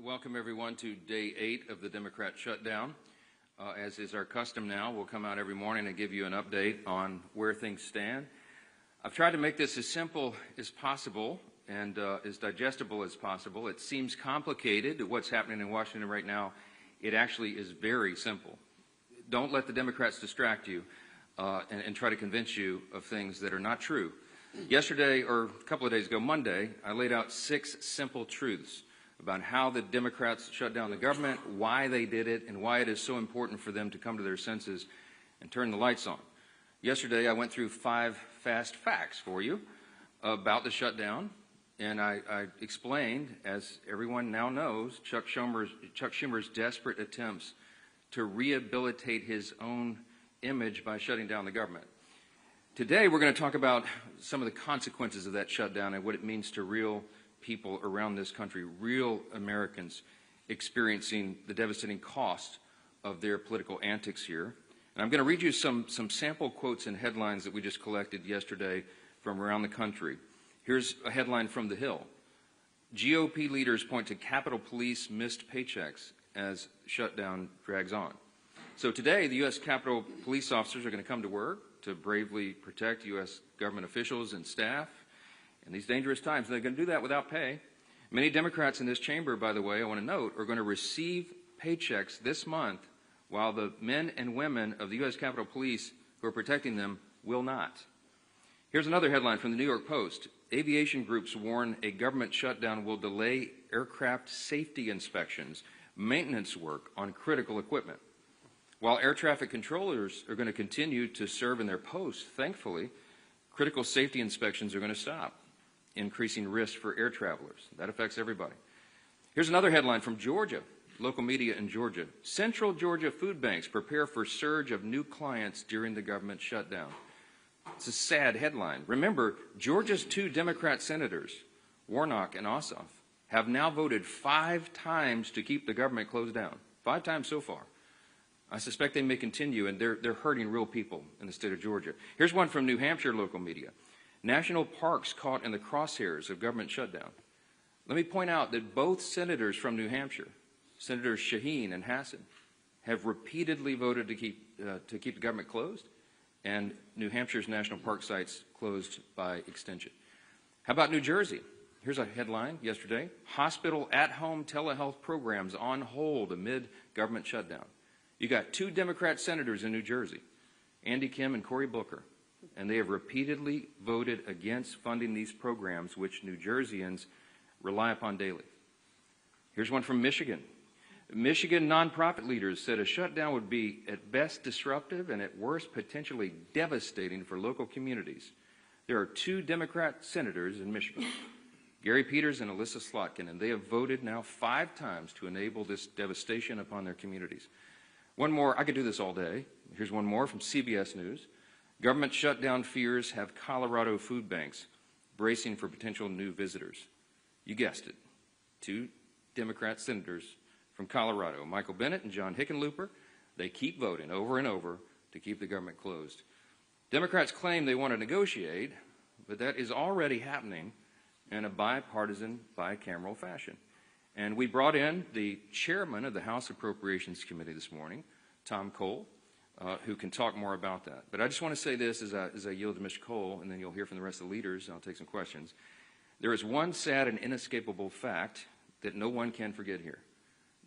Welcome everyone to day 8 of the Democrat shutdown. As is our custom now, we'll come out every morning and give you an update on where things stand. I've tried to make this as simple as possible and as digestible as possible. It seems complicated, what's happening in Washington right now. It actually is very simple. Don't let the Democrats distract you and try to convince you of things that are not true. Yesterday, or a couple of days ago, Monday, I laid out 6 simple truths about how the Democrats shut down the government, why they did it, and why it is so important for them to come to their senses and turn the lights on. Yesterday, I went through 5 fast facts for you about the shutdown, and I explained, as everyone now knows, Chuck Schumer's desperate attempts to rehabilitate his own image by shutting down the government. Today, we're going to talk about some of the consequences of that shutdown and what it means to real people around this country, real Americans experiencing the devastating cost of their political antics here. And I'm going to read you some sample quotes and headlines that we just collected yesterday from around the country. Here's a headline from The Hill. GOP leaders point to Capitol Police missed paychecks as shutdown drags on. So today, the U.S. Capitol Police officers are going to come to work to bravely protect U.S. government officials and staff in these dangerous times. They're going to do that without pay. Many Democrats in this chamber, by the way, I want to note, are going to receive paychecks this month while the men and women of the U.S. Capitol Police who are protecting them will not. Here's another headline from the New York Post. Aviation groups warn a government shutdown will delay aircraft safety inspections, maintenance work on critical equipment. While air traffic controllers are going to continue to serve in their posts, thankfully, critical safety inspections are going to stop, increasing risk for air travelers. That affects everybody. Here's another headline from Georgia, local media in Georgia. Central Georgia food banks prepare for surge of new clients during the government shutdown. It's a sad headline. Remember, Georgia's 2 Democrat senators, Warnock and Ossoff, have now voted 5 times to keep the government closed down. 5 times so far. I suspect they may continue, and they're hurting real people in the state of Georgia. Here's one from New Hampshire local media. National parks caught in the crosshairs of government shutdown. Let me point out that both senators from New Hampshire, Senators Shaheen and Hassan, have repeatedly voted to keep the government closed, and New Hampshire's national park sites closed by extension. How about New Jersey? Here's a headline yesterday. Hospital at-home telehealth programs on hold amid government shutdown. You got 2 Democrat senators in New Jersey, Andy Kim and Cory Booker, and they have repeatedly voted against funding these programs which New Jerseyans rely upon daily. Here's one from Michigan. Michigan nonprofit leaders said a shutdown would be at best disruptive and at worst potentially devastating for local communities. There are 2 Democrat senators in Michigan, Gary Peters and Alyssa Slotkin, and they have voted now 5 times to enable this devastation upon their communities. One more, I could do this all day. Here's one more from CBS News. Government shutdown fears have Colorado food banks bracing for potential new visitors. You guessed it. 2 Democrat senators from Colorado, Michael Bennet and John Hickenlooper, they keep voting over and over to keep the government closed. Democrats claim they want to negotiate, but that is already happening in a bipartisan, bicameral fashion. And we brought in the chairman of the House Appropriations Committee this morning, Tom Cole, who can talk more about that. But I just want to say this as I yield to Mr. Cole, and then you'll hear from the rest of the leaders, and I'll take some questions. There is one sad and inescapable fact that no one can forget here.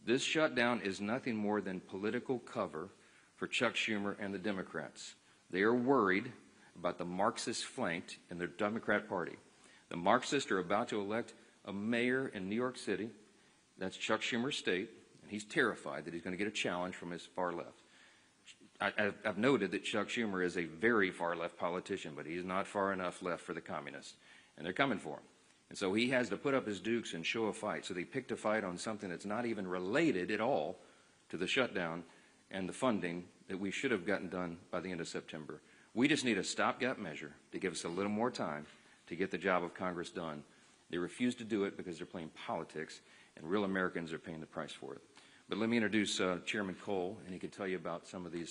This shutdown is nothing more than political cover for Chuck Schumer and the Democrats. They are worried about the Marxist flank in their Democrat Party. The Marxists are about to elect a mayor in New York City. That's Chuck Schumer's state, and he's terrified that he's going to get a challenge from his far left. I've noted that Chuck Schumer is a very far-left politician, but he's not far enough left for the communists, and they're coming for him. And so he has to put up his dukes and show a fight. So they picked a fight on something that's not even related at all to the shutdown and the funding that we should have gotten done by the end of September. We just need a stopgap measure to give us a little more time to get the job of Congress done. They refuse to do it because they're playing politics, and real Americans are paying the price for it. But let me introduce Chairman Cole, and he can tell you about some of these